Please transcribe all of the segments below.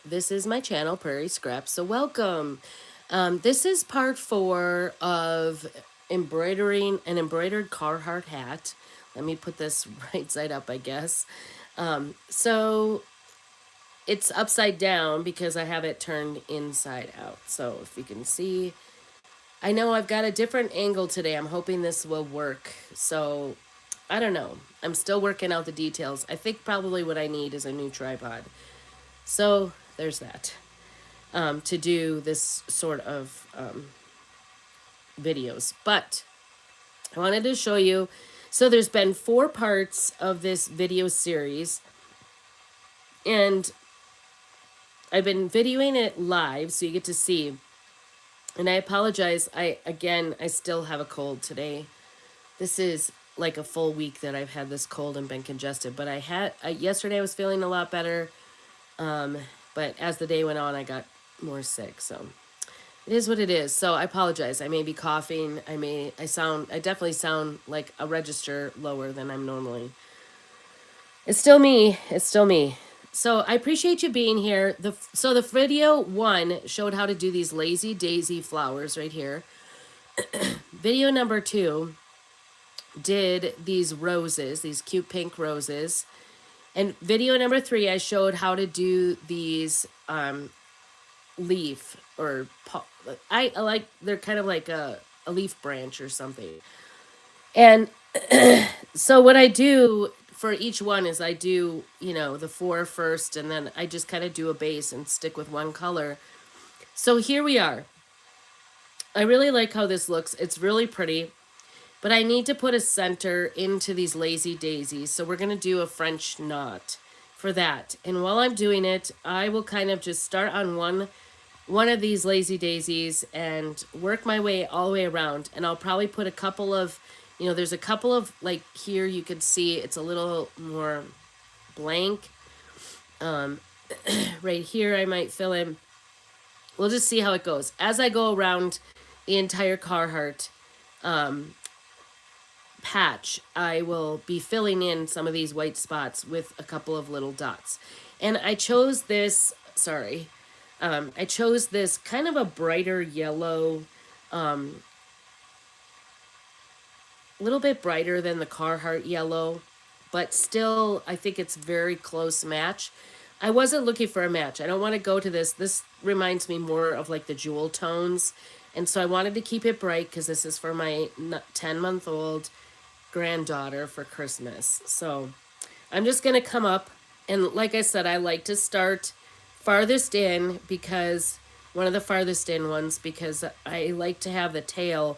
This is my channel, Prairie Scraps, so welcome. This is part 4 of embroidering an embroidered Carhartt hat. Let me put this right side up, I guess. So it's upside down because I have it turned inside out. So if you can see, I know I've got a different angle today. I'm hoping this will work. So I don't know. I'm still working out the details. I think probably what I need is a new tripod. So there's that. To do this sort of videos. But I wanted to show you. So there's been 4 parts of this video series. And I've been videoing it live so you get to see. And I apologize. I still have a cold today. This is like a full week that I've had this cold and been congested. But yesterday I was feeling a lot better. But as the day went on, I got more sick. So it is what it is. So I apologize. I may be coughing. I definitely sound like a register lower than I'm normally. It's still me. It's still me. So I appreciate you being here. So the video 1 showed how to do these lazy daisy flowers right here. Video number 2 did these roses, these cute pink roses. And video number 3, I showed how to do these leaf or I like, they're kind of like a leaf branch or something. And so what I do for each one is I do, the 4 first, and then I just kind of do a base and stick with one color. So here we are. I really like how this looks. It's really pretty. But I need to put a center into these lazy daisies. So we're going to do a French knot for that. And while I'm doing it, I will kind of just start on one of these lazy daisies and work my way all the way around. And I'll probably put a couple of, there's a couple of, like here you can see it's a little more blank. Right here I might fill in. We'll just see how it goes. As I go around the entire Carhartt patch, I will be filling in some of these white spots with a couple of little dots. And I chose this, I chose this kind of a brighter yellow, a little bit brighter than the Carhartt yellow, but still I think it's very close match. I wasn't looking for a match. I don't want to go to this. This reminds me more of like the jewel tones. And so I wanted to keep it bright because this is for my 10-month-old granddaughter for Christmas. So I'm just going to come up, and like I said, I like to start farthest in, because one of the farthest in ones, because I like to have the tail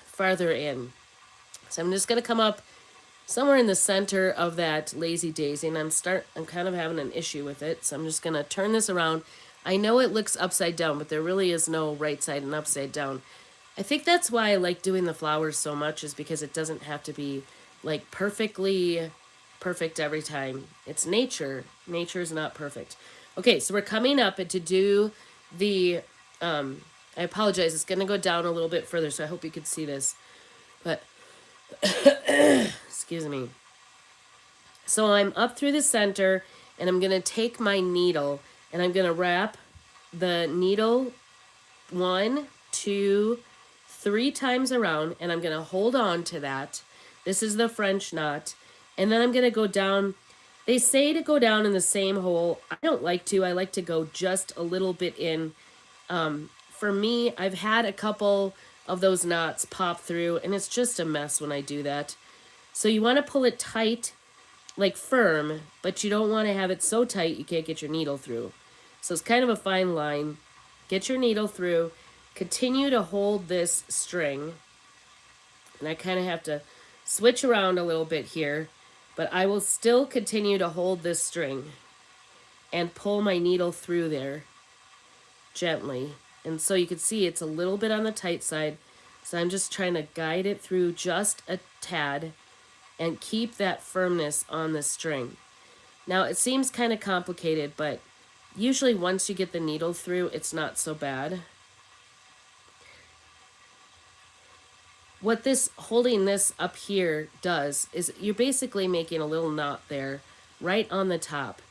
farther in. So I'm just going to come up somewhere in the center of that lazy daisy, and I'm kind of having an issue with it. So I'm just going to turn this around. I know it looks upside down, but there really is no right side and upside down. I think that's why I like doing the flowers so much, is because it doesn't have to be like perfectly perfect every time. It's nature. Nature is not perfect. Okay, so we're coming up and to do the, I apologize, it's going to go down a little bit further, so I hope you can see this. But, excuse me. So I'm up through the center, and I'm going to take my needle, and I'm going to wrap the needle 1, 2, 3 times around, and I'm going to hold on to that. This is the French knot. And then I'm going to go down. They say to go down in the same hole. I don't like to. I like to go just a little bit in. For me, I've had a couple of those knots pop through, and it's just a mess when I do that. So you want to pull it tight, like firm, but you don't want to have it so tight you can't get your needle through. So it's kind of a fine line. Get your needle through. Continue to hold this string. And I kind of have to switch around a little bit here. But I will still continue to hold this string and pull my needle through there gently. And so you can see it's a little bit on the tight side. So I'm just trying to guide it through just a tad and keep that firmness on the string. Now it seems kind of complicated, but usually once you get the needle through, it's not so bad. What this holding this up here does is you're basically making a little knot there right on the top.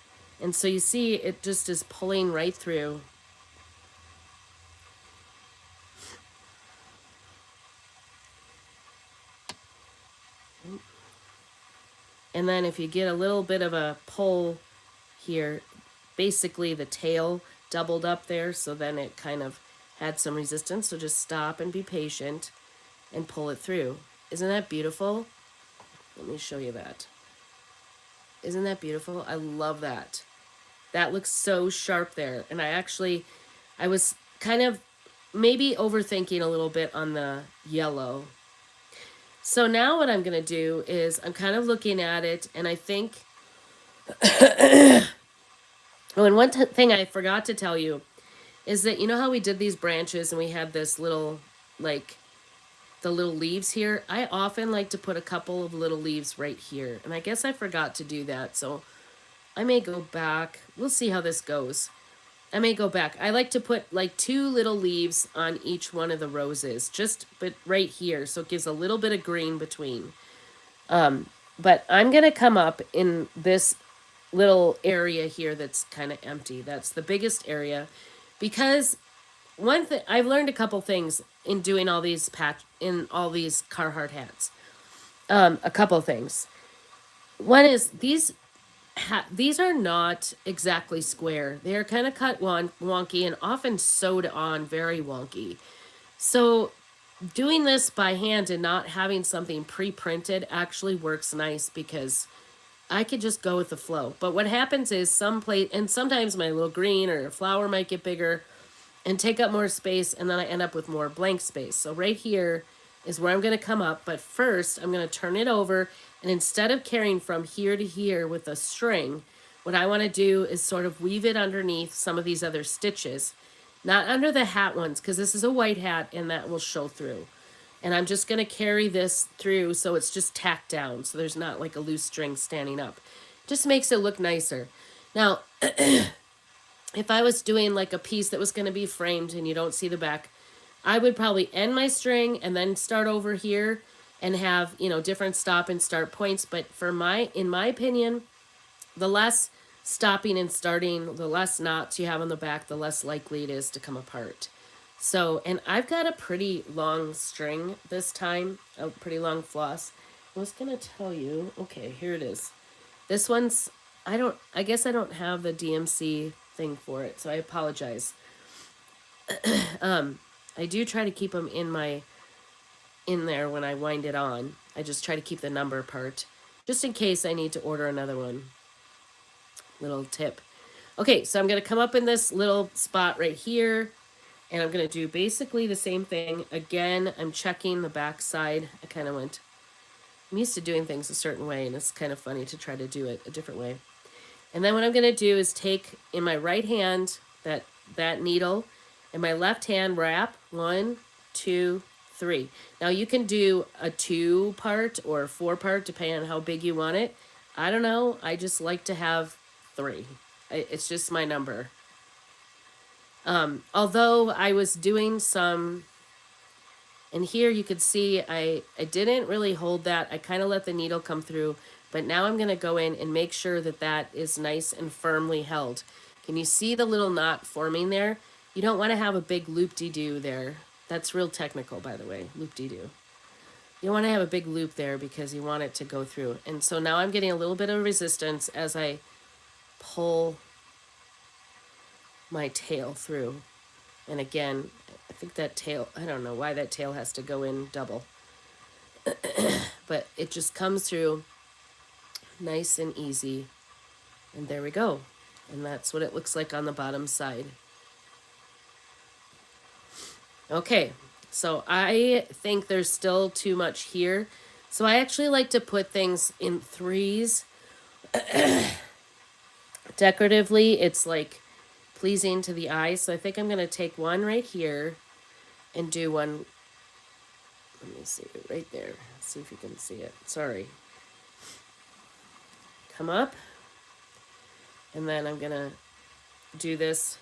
And so you see it just is pulling right through. And then if you get a little bit of a pull here, basically the tail doubled up there, so then it kind of had some resistance. So just stop and be patient and pull it through. Isn't that beautiful? Let me show you that. Isn't that beautiful? I love that. That looks so sharp there. And I was kind of maybe overthinking a little bit on the yellow. So now what I'm going to do is I'm kind of looking at it, and I think, oh, and thing I forgot to tell you is that you know how we did these branches and we had this little, like, the little leaves here? I often like to put a couple of little leaves right here. And I guess I forgot to do that. So I may go back. We'll see how this goes. I may go back. I like to put like 2 little leaves on each one of the roses. But right here. So it gives a little bit of green between. But I'm going to come up in this little area here that's kind of empty. That's the biggest area. Because one thing I've learned a couple things in doing all these Carhartt hats. A couple things. One is these are not exactly square. They're kind of cut wonky and often sewed on very wonky. So doing this by hand and not having something pre-printed actually works nice because I could just go with the flow. But what happens is sometimes my little green or flower might get bigger and take up more space, and then I end up with more blank space. So right here is where I'm going to come up, but first I'm going to turn it over, and instead of carrying from here to here with a string, what I want to do is sort of weave it underneath some of these other stitches. Not under the hat ones, because this is a white hat, and that will show through. And I'm just going to carry this through so it's just tacked down, so there's not like a loose string standing up. Just makes it look nicer. Now, if I was doing like a piece that was going to be framed and you don't see the back, I would probably end my string and then start over here and have, different stop and start points. But in my opinion, the less stopping and starting, the less knots you have on the back, the less likely it is to come apart. So, and I've got a pretty long string this time, a pretty long floss. I was going to tell you, okay, here it is. This one's, I guess I don't have the DMC thing for it, so I apologize. I do try to keep them in there when I wind it on. I just try to keep the number part, just in case I need to order another one. Little tip. Okay, so I'm going to come up in this little spot right here, and I'm going to do basically the same thing. Again, I'm checking the back side. I'm used to doing things a certain way, and it's kind of funny to try to do it a different way. And then what I'm going to do is take in my right hand that needle, and my left hand wrap 1, 2, 3. Now you can do a 2-part or 4-part depending on how big you want it. I don't know. I just like to have 3. It's just my number. Although I was doing some, and here you could see I didn't really hold that. I kind of let the needle come through. But now I'm going to go in and make sure that is nice and firmly held. Can you see the little knot forming there? You don't want to have a big loop-de-doo there. That's real technical, by the way, loop-de-doo. You don't want to have a big loop there because you want it to go through. And so now I'm getting a little bit of resistance as I pull my tail through. And again, I think that tail, I don't know why that tail has to go in double. But it just comes through nice and easy, and there we go. And that's what it looks like on the bottom side. Okay, so I think there's still too much here, so I actually like to put things in 3s. Decoratively, it's like pleasing to the eye, so I think I'm going to take one right here and do one, let me see it right there, see if you can see it, sorry. Come up, and then I'm gonna do this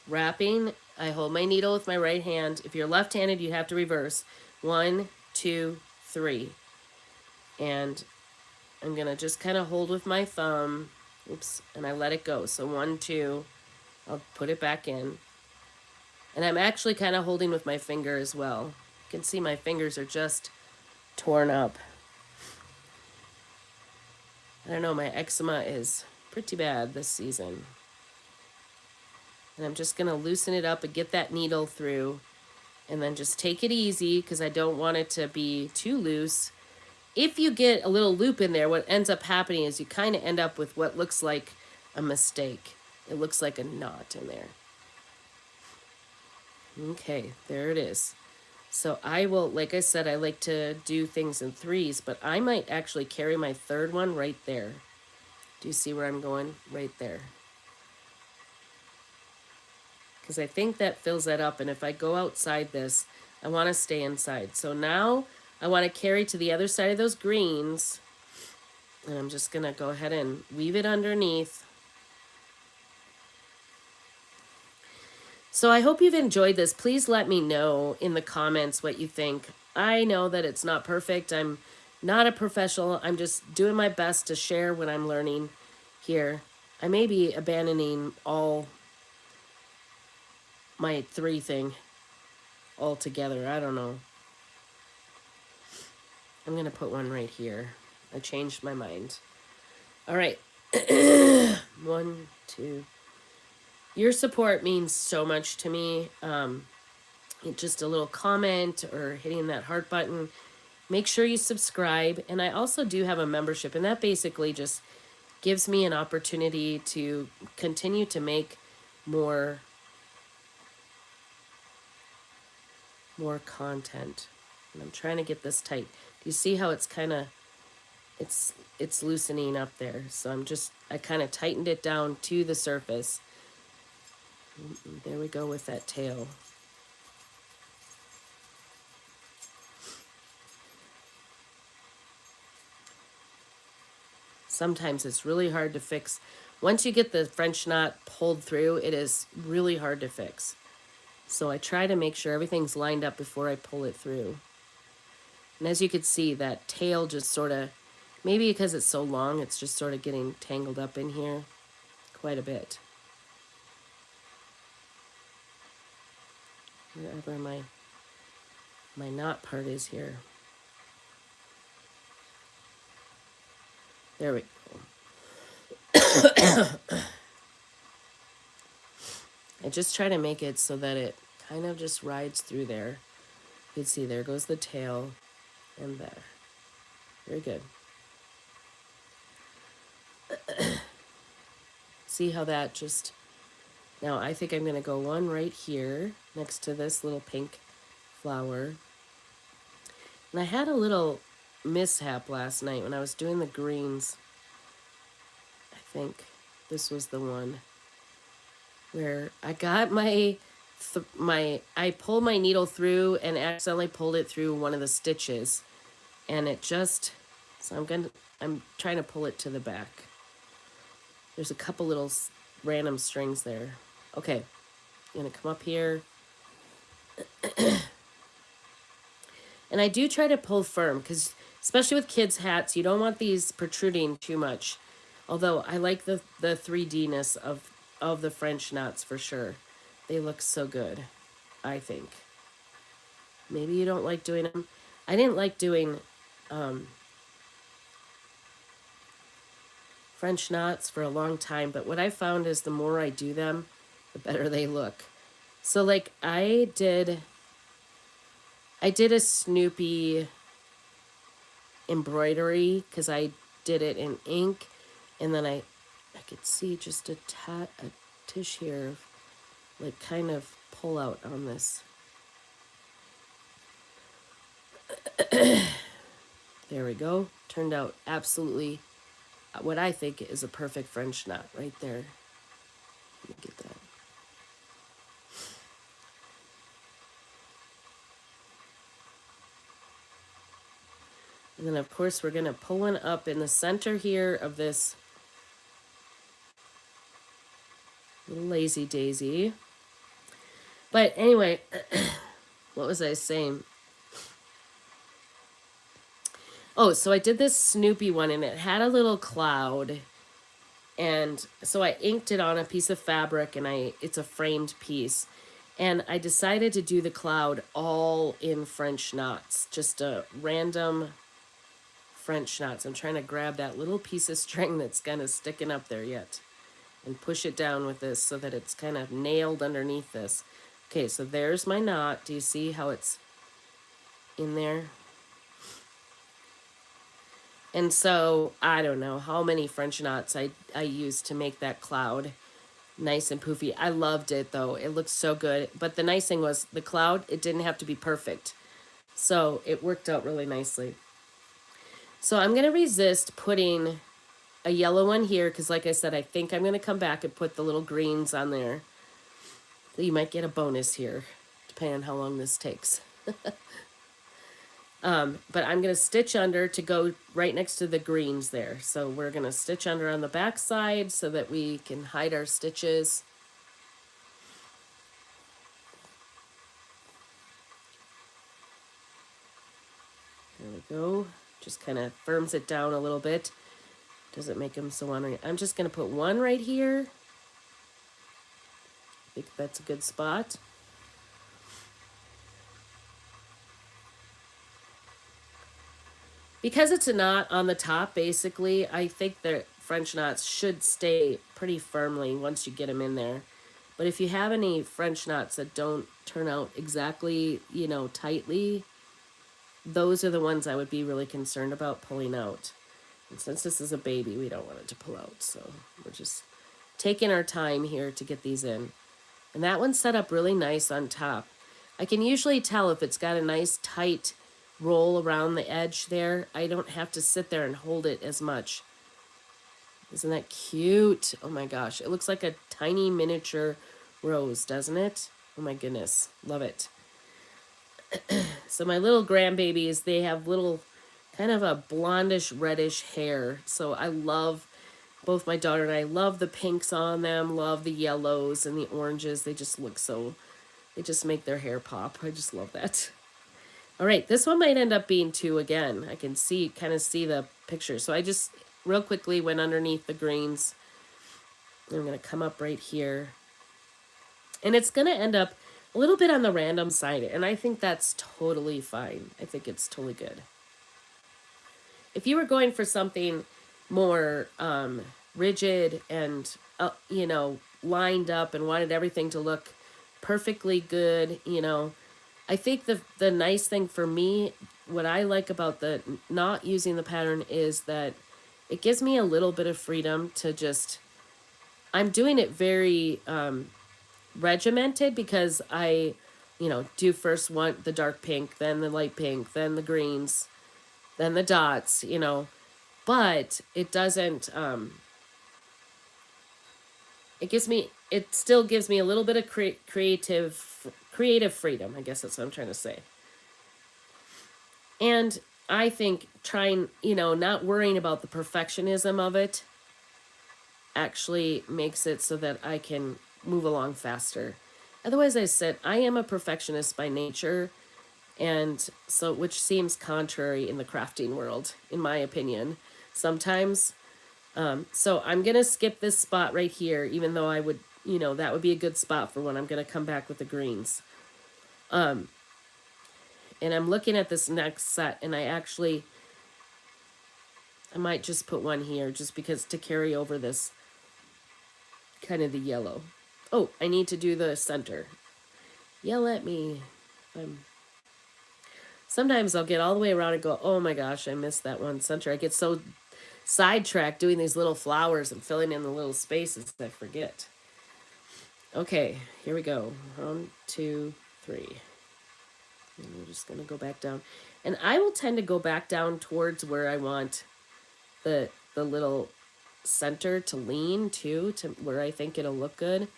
wrapping. I hold my needle with my right hand. If you're left-handed, you have to reverse. 1, 2, 3. And I'm gonna just kind of hold with my thumb Oops, and I let it go. So 1, 2, I'll put it back in. And I'm actually kind of holding with my finger as well. You can see my fingers are just torn up. I don't know, my eczema is pretty bad this season. And I'm just going to loosen it up and get that needle through. And then just take it easy because I don't want it to be too loose. If you get a little loop in there, what ends up happening is you kind of end up with what looks like a mistake. It looks like a knot in there. Okay, there it is. So I will, like I said, I like to do things in threes, but I might actually carry my third one right there. Do you see where I'm going? Right there. Because I think that fills that up, and if I go outside this, I want to stay inside. So now I want to carry to the other side of those greens, and I'm just going to go ahead and weave it underneath. So I hope you've enjoyed this. Please let me know in the comments what you think. I know that it's not perfect. I'm not a professional. I'm just doing my best to share what I'm learning here. I may be abandoning all my three thing altogether. I don't know. I'm going to put one right here. I changed my mind. All right. 1, 2. Your support means so much to me. Just a little comment or hitting that heart button. Make sure you subscribe. And I also do have a membership, and that basically just gives me an opportunity to continue to make more content. And I'm trying to get this tight. Do you see how it's kind of it's loosening up there? So I kind of tightened it down to the surface. There we go with that tail. Sometimes it's really hard to fix. Once you get the French knot pulled through, it is really hard to fix. So I try to make sure everything's lined up before I pull it through. And as you can see, that tail just sort of, maybe because it's so long, it's just sort of getting tangled up in here quite a bit. Wherever my knot part is here. There we go. I just try to make it so that it kind of just rides through there. You can see there goes the tail and there. Very good. See how that just... Now I think I'm going to go one right here next to this little pink flower. And I had a little mishap last night when I was doing the greens. I think this was the one where I got I pulled my needle through and accidentally pulled it through one of the stitches, and it just, so I'm trying to pull it to the back. There's a couple little random strings there. Okay, I'm gonna come up here. And I do try to pull firm because, especially with kids' hats, you don't want these protruding too much. Although I like the 3D-ness of the French knots for sure. They look so good, I think. Maybe you don't like doing them. I didn't like doing French knots for a long time, but what I found is the more I do them, the better they look. So like I did a Snoopy embroidery because I did it in ink, and then I could see just a tish here of like kind of pull out on this. There we go. Turned out absolutely what I think is a perfect French knot right there. Let me get that. And then of course we're going to pull one up in the center here of this little lazy daisy. But anyway, what was I saying? Oh, so I did this Snoopy one, and it had a little cloud. And so I inked it on a piece of fabric, and it's a framed piece. And I decided to do the cloud all in French knots, just a random French knots. I'm trying to grab that little piece of string that's kind of sticking up there yet and push it down with this so that it's kind of nailed underneath this. Okay, so there's my knot. Do you see how it's in there? And so I don't know how many French knots I used to make that cloud nice and poofy. I loved it though. It looked so good. But the nice thing was the cloud, it didn't have to be perfect. So it worked out really nicely. So I'm going to resist putting a yellow one here because like I said, I think I'm going to come back and put the little greens on there. So you might get a bonus here depending on how long this takes. But I'm going to stitch under to go right next to the greens there. So we're going to stitch under on the back side so that we can hide our stitches. There we go. Just kind of firms it down a little bit. Doesn't make them so ornery. I'm just going to put one right here. I think that's a good spot. Because it's a knot on the top, basically, I think the French knots should stay pretty firmly once you get them in there. But if you have any French knots that don't turn out exactly, tightly, those are the ones I would be really concerned about pulling out. And since this is a baby, we don't want it to pull out. So we're just taking our time here to get these in. And that one's set up really nice on top. I can usually tell if it's got a nice tight roll around the edge there. I don't have to sit there and hold it as much. Isn't that cute? Oh my gosh, it looks like a tiny miniature rose, doesn't it? Oh my goodness, love it. So my little grandbabies, they have little kind of a blondish reddish hair. So I love, both my daughter and I love the pinks on them, love the yellows and the oranges. They just look so, they just make their hair pop. I just love that. All right, this one might end up being 2 again. I can kind of see the picture. So I just real quickly went underneath the greens. I'm going to come up right here. And it's going to end up a little bit on the random side. And I think that's totally fine. I think it's totally good. If you were going for something more rigid and, lined up and wanted everything to look perfectly good, I think the nice thing for me, what I like about the not using the pattern is that it gives me a little bit of freedom to just, I'm doing it very regimented because I, do first the dark pink, then the light pink, then the greens, then the dots, but it doesn't, it still gives me a little bit of creative freedom. I guess that's what I'm trying to say. And I think trying, not worrying about the perfectionism of it actually makes it so that I can move along faster. Otherwise, I said, I am a perfectionist by nature, and so which seems contrary in the crafting world, in my opinion, sometimes. So I'm going to skip this spot right here, even though I would, that would be a good spot for when I'm going to come back with the greens. And I'm looking at this next set, and I might just put one here just because to carry over this kind of the yellow. Oh, I need to do the center. Yell at me. Sometimes I'll get all the way around and go, oh my gosh, I missed that one center. I get so sidetracked doing these little flowers and filling in the little spaces that I forget. Okay, here we go. 1, 2, 3. And we're just going to go back down. And I will tend to go back down towards where I want the little center to lean to where I think it'll look good.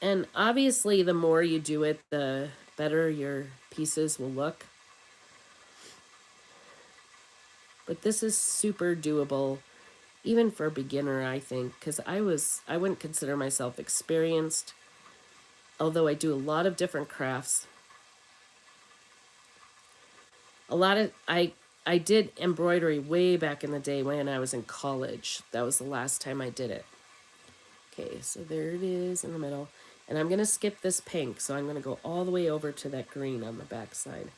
And obviously the more you do it, the better your pieces will look. But this is super doable, even for a beginner, I think, because I wouldn't consider myself experienced, although I do a lot of different crafts. I I did embroidery way back in the day when I was in college. That was the last time I did it. Okay, so there it is in the middle. And I'm going to skip this pink, so I'm going to go all the way over to that green on the back side.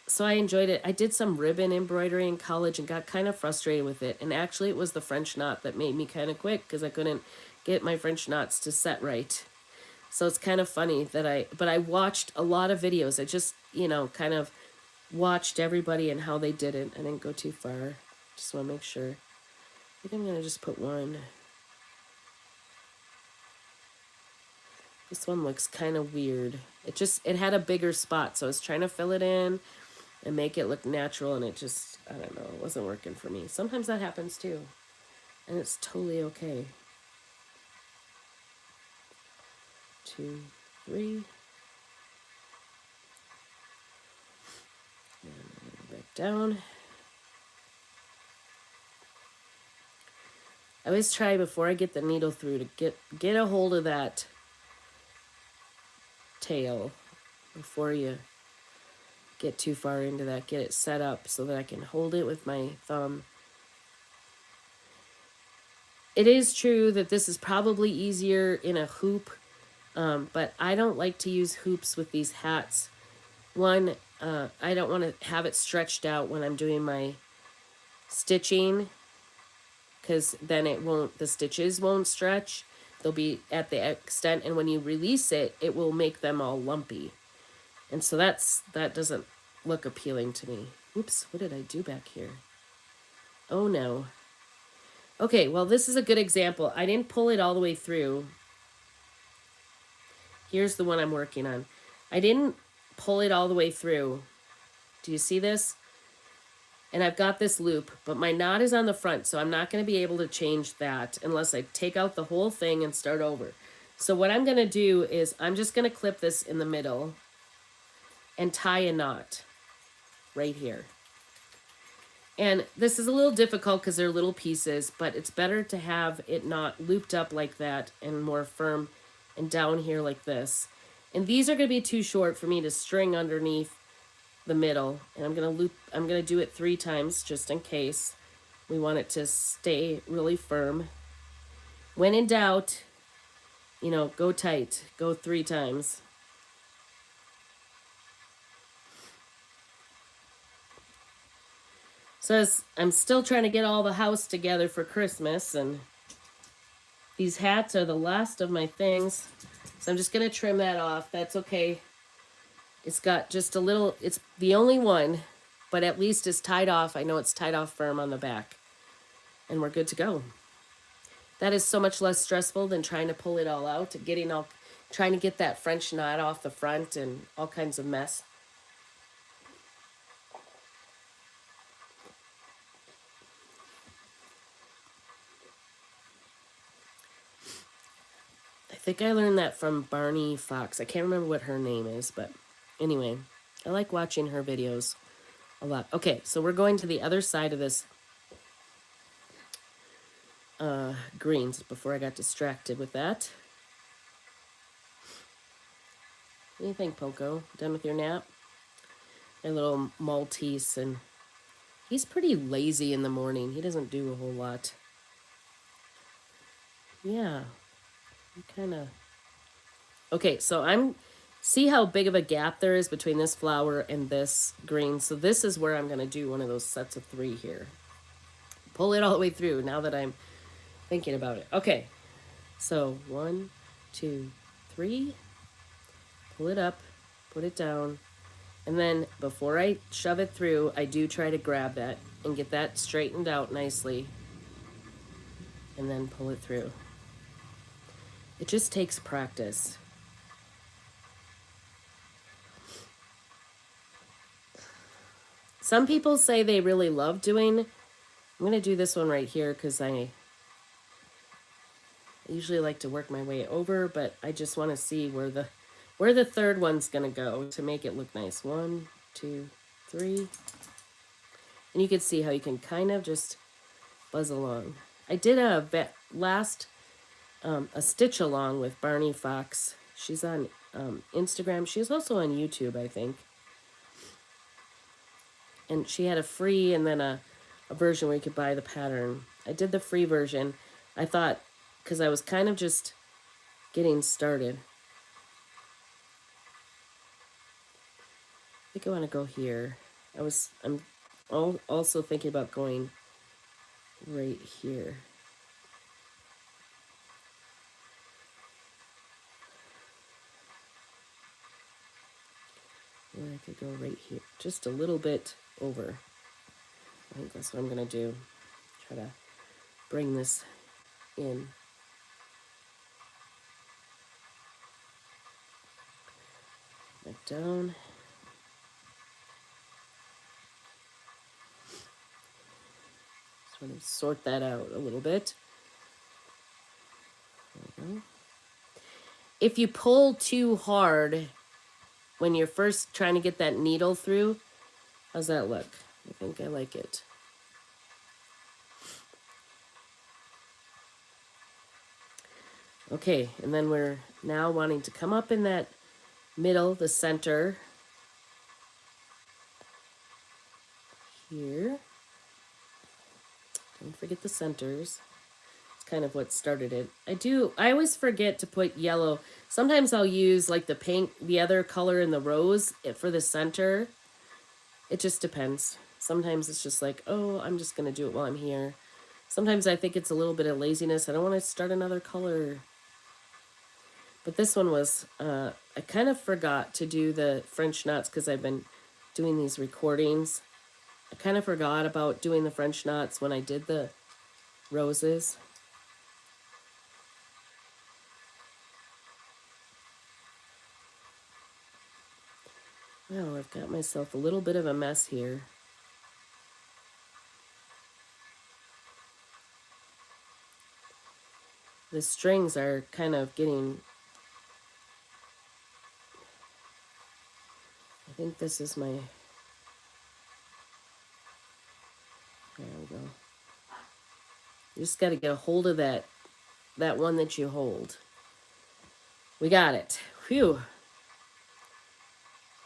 So I enjoyed it. I did some ribbon embroidery in college and got kind of frustrated with it. And actually, it was the French knot that made me kind of quit because I couldn't get my French knots to set right. So it's kind of funny that I watched a lot of videos. I just, kind of watched everybody and how they did it. I didn't go too far. Just want to make sure. I think I'm going to just put one. This one looks kind of weird. It had a bigger spot, so I was trying to fill it in and make it look natural, and it just, I don't know, it wasn't working for me. Sometimes that happens too, and it's totally okay. 2, 3. And back down. I always try before I get the needle through to get a hold of that tail before you get too far into that. Get it set up so that I can hold it with my thumb. It is true that this is probably easier in a hoop, but I don't like to use hoops with these hats. One, I don't want to have it stretched out when I'm doing my stitching, because then the stitches won't stretch. They'll be at the extent, and when you release it, it will make them all lumpy. And so that doesn't look appealing to me. Oops, what did I do back here? Oh no. Okay, well, this is a good example. I didn't pull it all the way through. Here's the one I'm working on. I didn't pull it all the way through. Do you see this? And I've got this loop, but my knot is on the front, so I'm not going to be able to change that unless I take out the whole thing and start over. So what I'm going to do is I'm just going to clip this in the middle and tie a knot right here. And this is a little difficult because they're little pieces, but it's better to have it not looped up like that and more firm and down here like this. And these are going to be too short for me to string underneath the middle, and I'm gonna do it 3 times just in case we want it to stay really firm. When in doubt, go tight. Go 3 times. So as I'm still trying to get all the house together for Christmas, and these hats are the last of my things, so I'm just gonna trim that off. That's okay. It's got just a little, it's the only one, but at least it's tied off. I know it's tied off firm on the back. And we're good to go. That is so much less stressful than trying to pull it all out, trying to get that French knot off the front and all kinds of mess. I think I learned that from Barney Fox. I can't remember what her name is, but anyway, I like watching her videos a lot. Okay, so we're going to the other side of this greens before I got distracted with that. What do you think, Poco? Done with your nap? My little Maltese, and he's pretty lazy in the morning. He doesn't do a whole lot. Yeah, kind of. Okay, so see how big of a gap there is between this flower and this green. So this is where I'm going to do one of those sets of 3 here. Pull it all the way through now that I'm thinking about it. Okay, so 1, 2, 3. Pull it up, put it down, and then before I shove it through, I do try to grab that and get that straightened out nicely, and then pull it through. It just takes practice. Some people say they really love doing, I'm going to do this one right here because I usually like to work my way over, but I just want to see where the third one's going to go to make it look nice. 1, 2, 3. And you can see how you can kind of just buzz along. I did a stitch along with Barney Fox. She's on Instagram. She's also on YouTube, I think. and she had a free and then a version where you could buy the pattern. I did the free version. I thought, because I was kind of just getting started. I think I want to go here. I'm also thinking about going right here. Or I could go right here, just a little bit over. I think that's what I'm gonna do. Try to bring this in. Back down. Sort of sort that out a little bit. There we go. If you pull too hard when you're first trying to get that needle through, how's that look? I think I like it. Okay, and then we're now wanting to come up in that middle, the center here. Don't forget the centers. It's kind of what started it. I always forget to put yellow. Sometimes I'll use like the pink, the other color in the rose for the center. It just depends. Sometimes it's just like, oh, I'm just going to do it while I'm here. Sometimes I think it's a little bit of laziness. I don't want to start another color. But this one was, I kind of forgot to do the French knots because I've been doing these recordings. I kind of forgot about doing the French knots when I did the roses. Well, I've got myself a little bit of a mess here. The strings are kind of getting... I think this is my... There we go. You just got to get a hold of that one that you hold. We got it. Phew.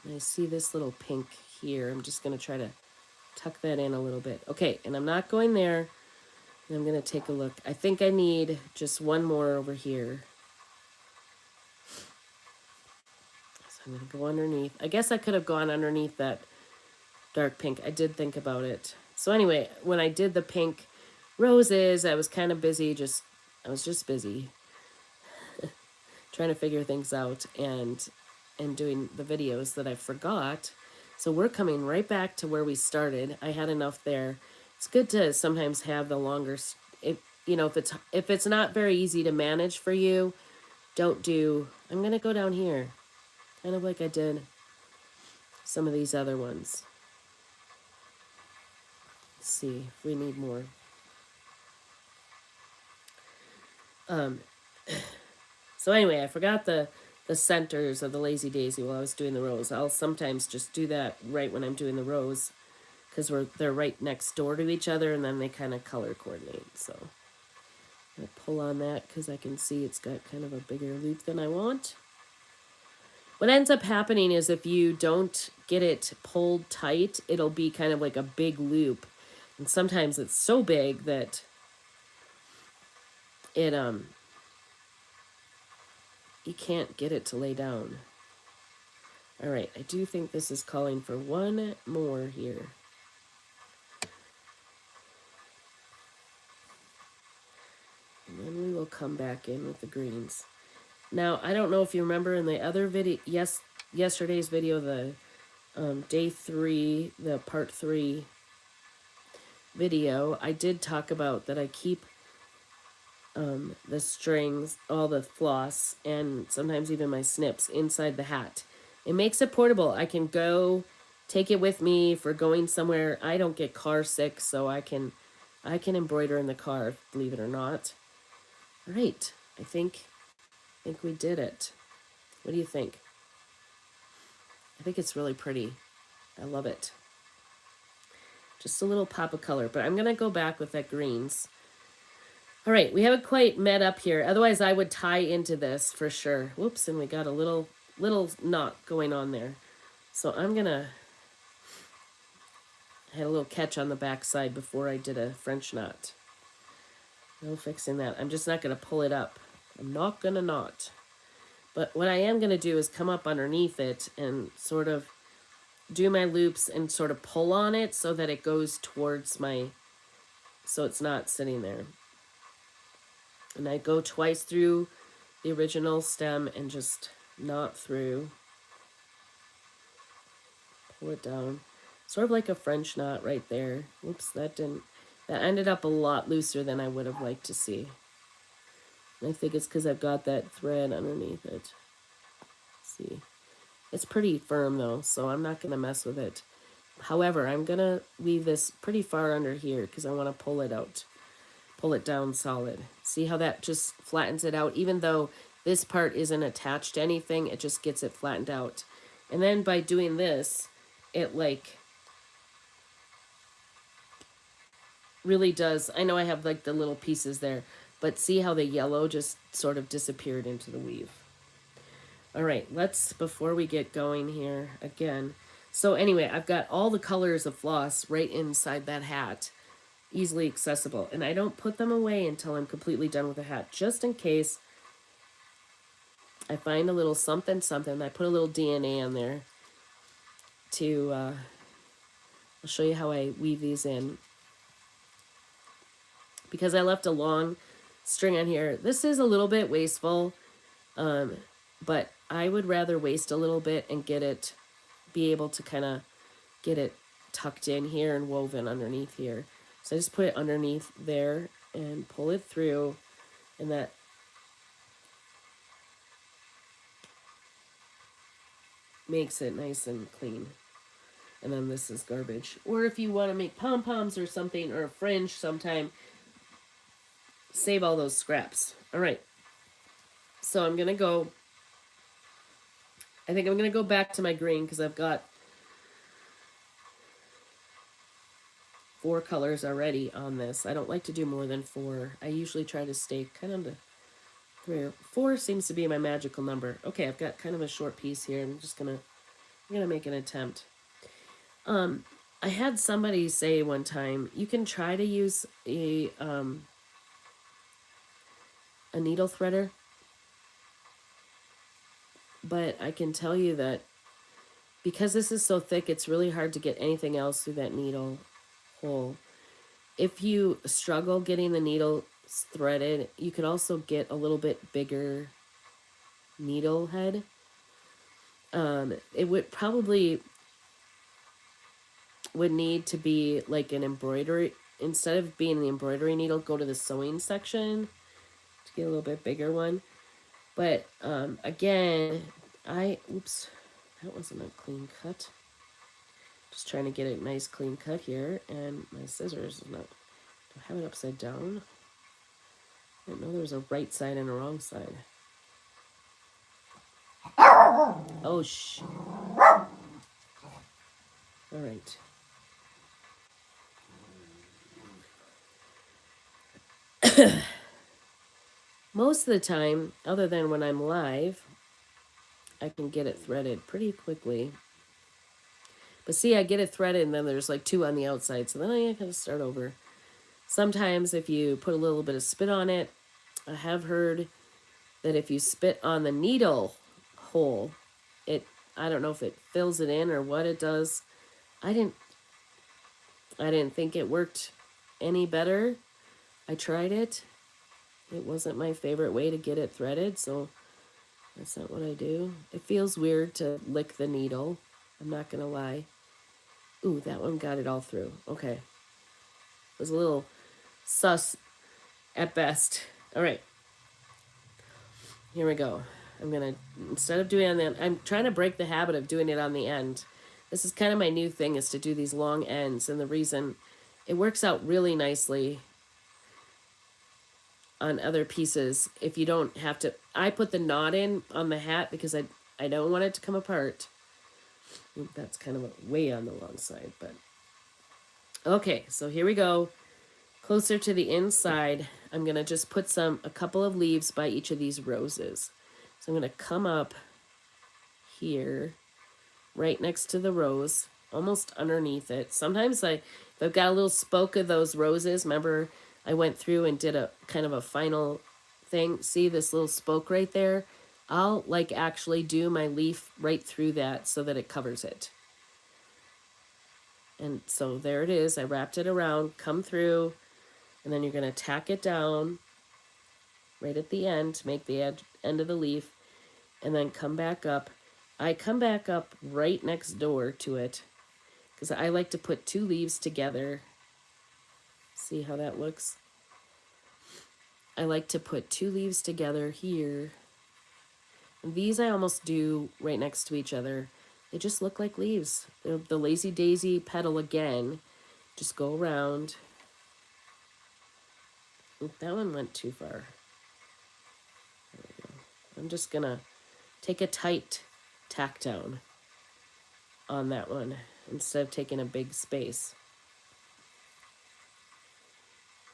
And I see this little pink here. I'm just going to try to tuck that in a little bit. Okay, and I'm not going there. And I'm going to take a look. I think I need just one more over here. So I'm going to go underneath. I guess I could have gone underneath that dark pink. I did think about it. So anyway, when I did the pink roses, I was kind of busy. I was just busy trying to figure things out and doing the videos that I forgot. So we're coming right back to where we started. I had enough there. It's good to sometimes have the longer, if it's not very easy to manage for you, I'm going to go down here, kind of like I did some of these other ones. Let's see if we need more. So anyway, I forgot the centers of the Lazy Daisy while I was doing the rose. I'll sometimes just do that right when I'm doing the rose because they're right next door to each other, and then they kind of color coordinate. So I'm going to pull on that because I can see it's got kind of a bigger loop than I want. What ends up happening is if you don't get it pulled tight, it'll be kind of like a big loop. And sometimes it's so big that it you can't get it to lay down. All right, I do think this is calling for one more here. And then we will come back in with the greens. Now, I don't know if you remember in the other video, yesterday's video, the day 3, the part 3 video, I did talk about that I keep the strings, all the floss, and sometimes even my snips inside the hat. It makes it portable. I can go take it with me for going somewhere. I don't get car sick, so I can embroider in the car, believe it or not. All right, I think we did it. What do you think? I think it's really pretty. I love it. Just a little pop of color, but I'm going to go back with that greens. All right, we haven't quite met up here. Otherwise, I would tie into this for sure. Whoops, and we got a little knot going on there. So I'm going to I had a little catch on the back side before I did a French knot. No fixing that. I'm just not going to pull it up. I'm not going to knot. But what I am going to do is come up underneath it and sort of do my loops and sort of pull on it so that it goes towards my, so it's not sitting there. And I go twice through the original stem and just knot through. Pull it down. Sort of like a French knot right there. Oops, that ended up a lot looser than I would have liked to see. And I think it's because I've got that thread underneath it. See, it's pretty firm though, so I'm not going to mess with it. However, I'm going to leave this pretty far under here because I want to pull it out. Pull it down solid. See how that just flattens it out? Even though this part isn't attached to anything, it just gets it flattened out. And then by doing this, it like really does. I know I have like the little pieces there, but see how the yellow just sort of disappeared into the weave. All right, let's, before we get going here again. So anyway, I've got all the colors of floss right inside that hat, easily accessible. And I don't put them away until I'm completely done with the hat, just in case I find a little something, I put a little DNA on there to, I'll show you how I weave these in. Because I left a long string on here. This is a little bit wasteful, but I would rather waste a little bit and be able to kind of get it tucked in here and woven underneath here. So I just put it underneath there and pull it through, and that makes it nice and clean. And then this is garbage. Or if you want to make pom-poms or something, or a fringe sometime, save all those scraps. All right. So I'm going to go, I think I'm going to go back to my green because I've got 4 colors already on this. I don't like to do more than 4. I usually try to stay kind of the 3 or 4 seems to be my magical number. Okay, I've got kind of a short piece here. I'm gonna make an attempt. I had somebody say one time, you can try to use a needle threader, but I can tell you that because this is so thick, it's really hard to get anything else through that needle hole. If you struggle getting the needle threaded, you could also get a little bit bigger needle head. It would probably need to be like an embroidery, instead of being the embroidery needle, go to the sewing section to get a little bit bigger one. But again, oops, that wasn't a clean cut. Just trying to get a nice clean cut here, and my scissors is not, do I have it upside down? I didn't know there was a right side and a wrong side. Oh, all right. Most of the time, other than when I'm live, I can get it threaded pretty quickly. But see, I get it threaded and then there's like 2 on the outside, so then I have to start over. Sometimes if you put a little bit of spit on it, I have heard that if you spit on the needle hole, I don't know if it fills it in or what it does. I didn't think it worked any better. I tried it. It wasn't my favorite way to get it threaded, so that's not what I do. It feels weird to lick the needle. I'm not going to lie. Ooh, that one got it all through. Okay. It was a little sus at best. All right. Here we go. I'm going to, instead of doing it on the end, I'm trying to break the habit of doing it on the end. This is kind of my new thing, is to do these long ends. And the reason it works out really nicely on other pieces, if you don't have to, I put the knot in on the hat because I don't want it to come apart. That's kind of way on the long side, but okay, so here we go. Closer to the inside, I'm going to just put a couple of leaves by each of these roses. So I'm going to come up here, right next to the rose. almost underneath it. Sometimes if I've got a little spoke of those roses, remember I went through and did a kind of a final thing. See this little spoke right there? I'll like actually do my leaf right through that so that it covers it. And so there it is. I wrapped it around, come through, and then you're going to tack it down right at the end to make the end of the leaf, and then come back up. I come back up right next door to it because I like to put two leaves together. See how that looks? I like to put two leaves together here. And these I almost do right next to each other. They just look like leaves. They're the lazy daisy petal again. Just go around. That one went too far. There we go. I'm just gonna take a tight tack down on that one instead of taking a big space,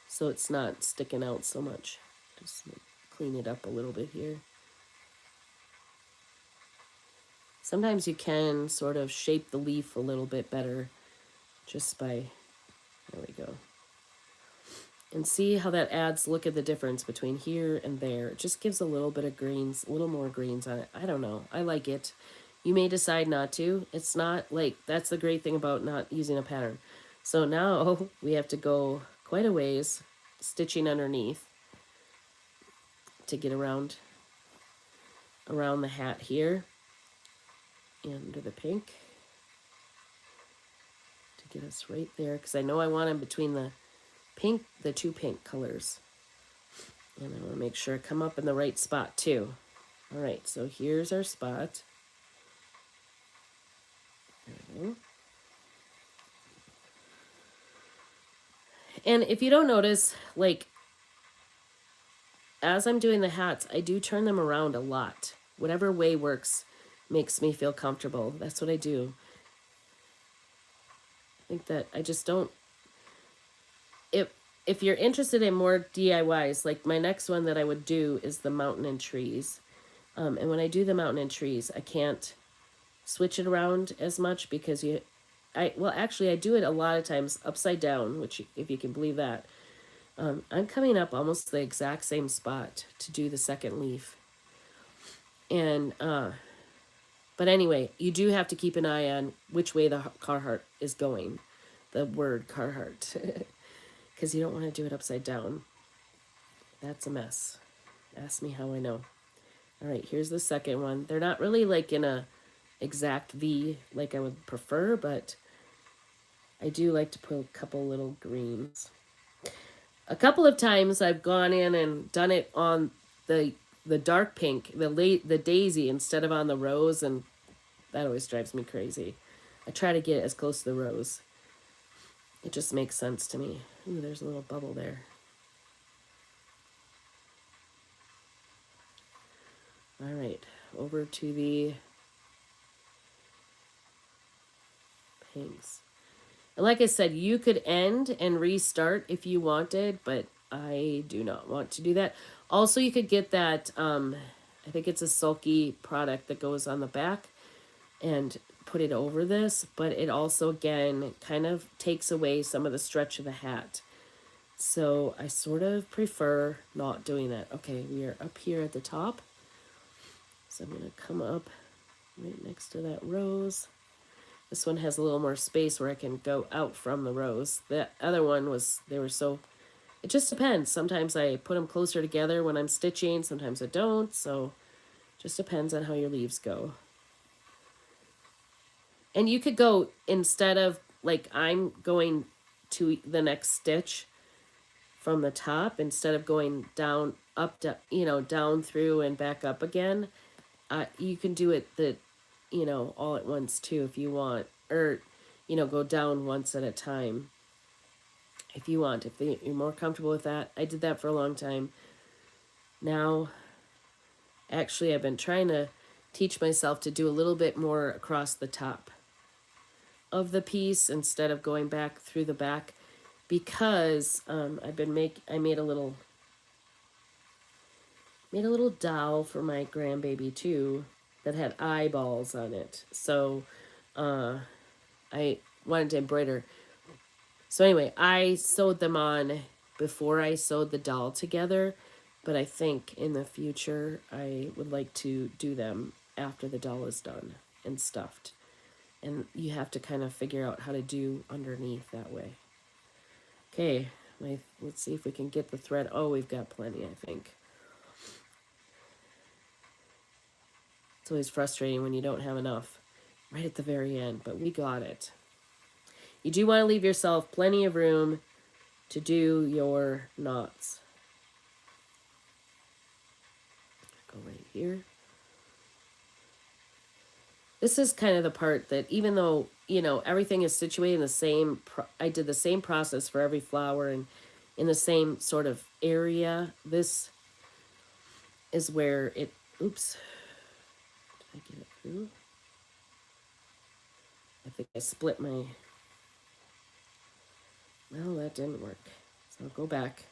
so it's not sticking out so much. Just clean it up a little bit here. Sometimes you can sort of shape the leaf a little bit better just by, there we go. And see how that adds, look at the difference between here and there. It just gives a little bit of greens, a little more greens on it. I don't know. I like it. You may decide not to. It's not like, that's the great thing about not using a pattern. So now we have to go quite a ways, stitching underneath to get around the hat here, under the pink, to get us right there, because I know I want them between the pink, the two pink colors. And I want to make sure I come up in the right spot too. All right, so here's our spot. There we go. And if you don't notice, like, as I'm doing the hats, I do turn them around a lot. Whatever way works makes me feel comfortable. That's what I do. I think that I just don't... If you're interested in more DIYs, like my next one that I would do is the mountain and trees. And when I do the mountain and trees, I can't switch it around as much because well, actually, I do it a lot of times upside down, which, if you can believe that. I'm coming up almost the exact same spot to do the second leaf. And, but anyway, you do have to keep an eye on which way the Carhartt is going, the word Carhartt, because you don't want to do it upside down. That's a mess. Ask me how I know. All right, here's the second one. They're not really like in a exact V like I would prefer, but I do like to put a couple little greens. A couple of times I've gone in and done it on the dark pink, the daisy, instead of on the rose, and that always drives me crazy. I try to get as close to the rose. It just makes sense to me. Ooh, there's a little bubble there. All right, over to the pinks. And like I said, you could end and restart if you wanted, but I do not want to do that. Also, you could get that, I think it's a sulky product that goes on the back, and put it over this, but it also, again, kind of takes away some of the stretch of the hat. So I sort of prefer not doing that. Okay, we are up here at the top. So I'm going to come up right next to that rose. This one has a little more space where I can go out from the rose. The other one was, it just depends. Sometimes I put them closer together when I'm stitching. Sometimes I don't. So it just depends on how your leaves go. And you could go, instead of, like, I'm going to the next stitch from the top, instead of going down, up, down through and back up again, you can do it all at once too if you want, or, go down once at a time if you want, if you're more comfortable with that. I did that for a long time. Now, actually, I've been trying to teach myself to do a little bit more across the top of the piece instead of going back through the back, because I made a little doll for my grandbaby too that had eyeballs on it. So I I wanted to embroider. So anyway, I sewed them on before I sewed the doll together, but I think in the future I would like to do them after the doll is done and stuffed. And you have to kind of figure out how to do underneath that way. Okay, let's see if we can get the thread. Oh, we've got plenty, I think. It's always frustrating when you don't have enough right at the very end, but we got it. You do want to leave yourself plenty of room to do your knots. Go right here. This is kind of the part that even though, you know, everything is situated in the same, I did the same process for every flower and in the same sort of area. This is where it, oops, did I get it through? I think I split my, well, that didn't work. So I'll go back.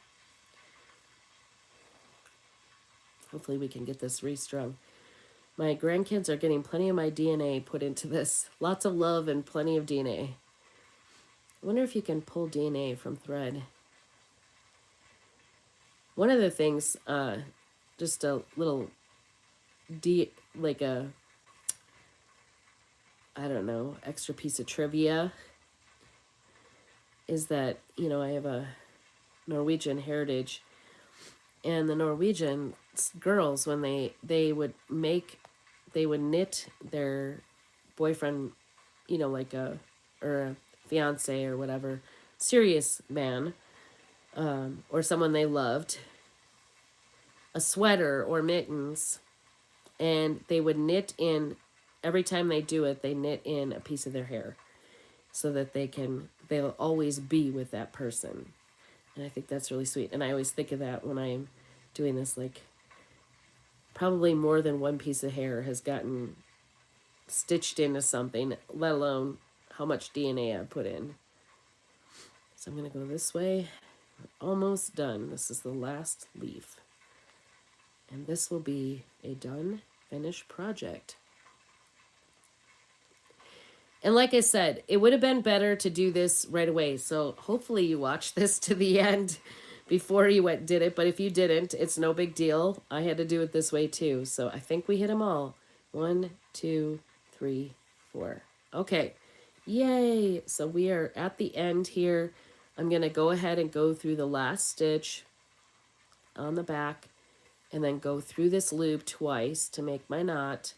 Hopefully we can get this restrung. My grandkids are getting plenty of my DNA put into this. Lots of love and plenty of DNA. I wonder if you can pull DNA from thread. One of the things, just a little, like a, I don't know, extra piece of trivia is that, you know, I have a Norwegian heritage, and the Norwegian girls, when they would knit their boyfriend, you know, like or a fiance or whatever, serious man, or someone they loved, a sweater or mittens, and they would knit in, every time they do it, they knit in a piece of their hair so that they'll always be with that person. And I think that's really sweet. And I always think of that when I'm doing this, like, probably more than one piece of hair has gotten stitched into something, let alone how much DNA I put in. So I'm going to go this way. We're almost done. This is the last leaf. And this will be a done, finished project. And like I said, it would have been better to do this right away. So hopefully you watched this to the end before you did it. But if you didn't, it's no big deal. I had to do it this way too. So I think we hit them all. 1, 2, 3, 4. Okay. Yay. So we are at the end here. I'm going to go ahead and go through the last stitch on the back and then go through this loop twice to make my knot.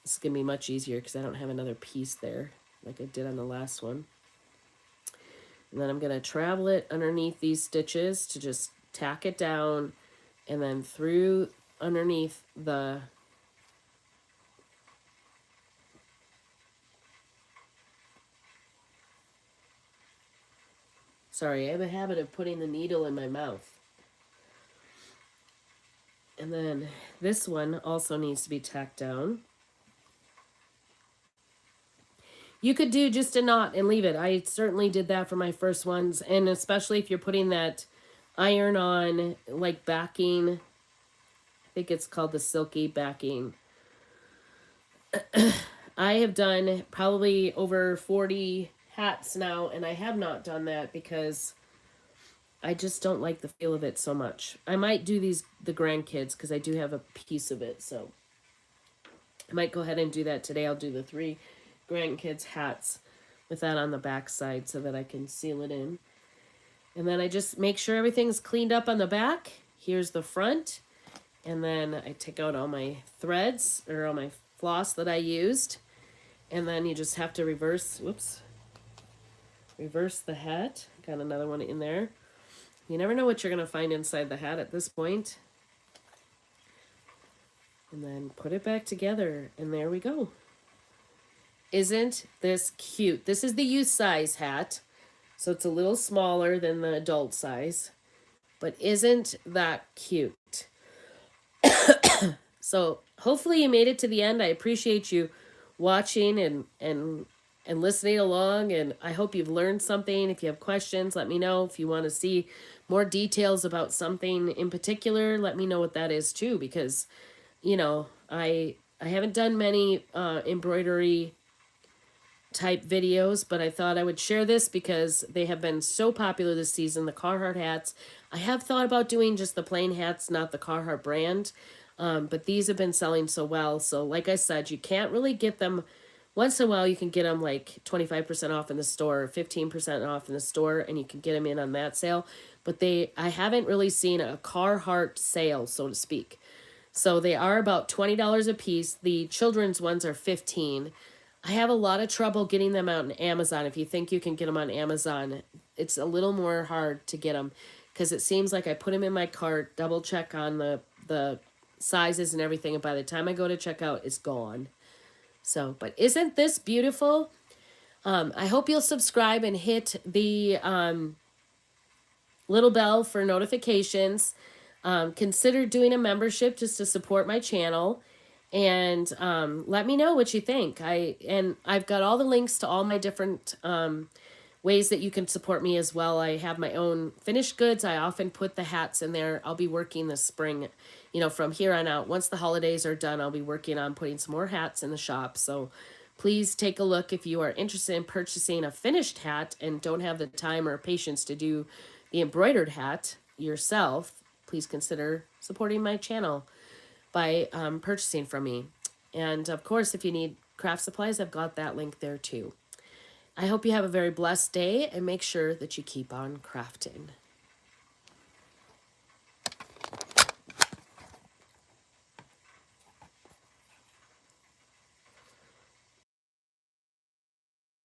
This is going to be much easier because I don't have another piece there like I did on the last one. And then I'm going to travel it underneath these stitches to just tack it down, and then through underneath the sorry, I have a habit of putting the needle in my mouth. And then this one also needs to be tacked down. You could do just a knot and leave it. I certainly did that for my first ones, and especially if you're putting that iron on, like backing. I think it's called the silky backing. I have done probably over 40 hats now, and I have not done that because I just don't like the feel of it so much. I might do the grandkids because I do have a piece of it, so I might go ahead and do that today. I'll do the 3 grandkids hats with that on the back side so that I can seal it in. And then I just make sure everything's cleaned up on the back. Here's the front. And then I take out all my threads or all my floss that I used. And then you just have to reverse the hat. Got another one in there. You never know what you're going to find inside the hat at this point. And then put it back together. And there we go. Isn't this cute? This is the youth size hat, so it's a little smaller than the adult size, but isn't that cute? So hopefully you made it to the end. I appreciate you watching and listening along, and I hope you've learned something. If you have questions, let me know. If you want to see more details about something in particular, let me know what that is too, because, you know, I haven't done many embroidery type videos, but I thought I would share this because they have been so popular this season. The Carhartt hats. I have thought about doing just the plain hats, not the Carhartt brand, but these have been selling so well. So like I said, you can't really get them. Once in a while, you can get them like 25% off in the store, 15% off in the store, and you can get them in on that sale. But I haven't really seen a Carhartt sale, so to speak. So they are about $20 a piece. The children's ones are 15. I have a lot of trouble getting them out on Amazon. If you think you can get them on Amazon, it's a little more hard to get them because it seems like I put them in my cart, double check on the sizes and everything, and by the time I go to check out, it's gone. So, but isn't this beautiful? I hope you'll subscribe and hit the little bell for notifications. Consider doing a membership just to support my channel, and let me know what you think. I've got all the links to all my different ways that you can support me as well. I have my own finished goods. I often put the hats in there. I'll be working this spring, from here on out. Once the holidays are done, I'll be working on putting some more hats in the shop. So please take a look if you are interested in purchasing a finished hat and don't have the time or patience to do the embroidered hat yourself. Please consider supporting my channel by purchasing from me. And of course, if you need craft supplies, I've got that link there too. I hope you have a very blessed day and make sure that you keep on crafting.